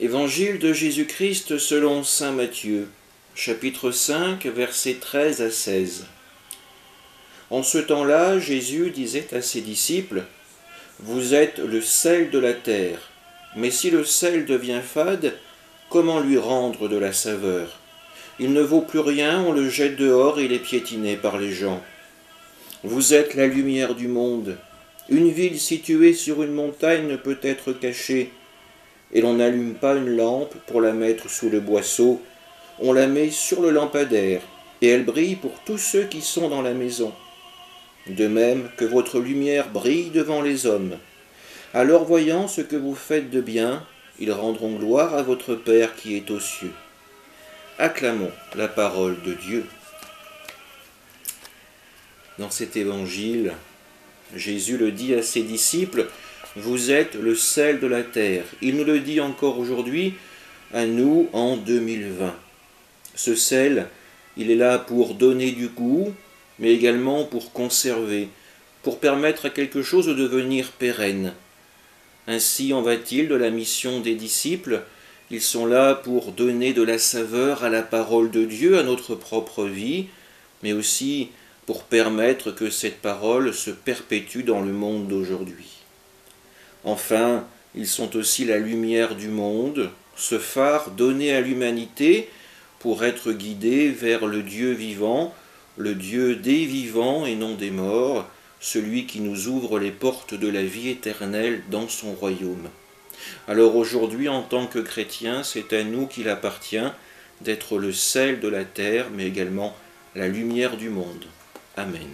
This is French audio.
Évangile de Jésus-Christ selon saint Matthieu, chapitre 5, versets 13 à 16. En ce temps-là, Jésus disait à ses disciples : « Vous êtes le sel de la terre, mais si le sel devient fade, comment lui rendre de la saveur ? Il ne vaut plus rien, on le jette dehors et il est piétiné par les gens. Vous êtes la lumière du monde. Une ville située sur une montagne ne peut être cachée. Et l'on n'allume pas une lampe pour la mettre sous le boisseau, on la met sur le lampadaire, et elle brille pour tous ceux qui sont dans la maison. De même que votre lumière brille devant les hommes. Alors voyant ce que vous faites de bien, ils rendront gloire à votre Père qui est aux cieux. » Acclamons la parole de Dieu. Dans cet évangile, Jésus le dit à ses disciples : « Vous êtes le sel de la terre. » Il nous le dit encore aujourd'hui, à nous, en 2020. Ce sel, il est là pour donner du goût, mais également pour conserver, pour permettre à quelque chose de devenir pérenne. Ainsi en va-t-il de la mission des disciples. Ils sont là pour donner de la saveur à la parole de Dieu, à notre propre vie, mais aussi pour permettre que cette parole se perpétue dans le monde d'aujourd'hui. Enfin, ils sont aussi la lumière du monde, ce phare donné à l'humanité pour être guidé vers le Dieu vivant, le Dieu des vivants et non des morts, celui qui nous ouvre les portes de la vie éternelle dans son royaume. Alors aujourd'hui, en tant que chrétiens, c'est à nous qu'il appartient d'être le sel de la terre, mais également la lumière du monde. Amen.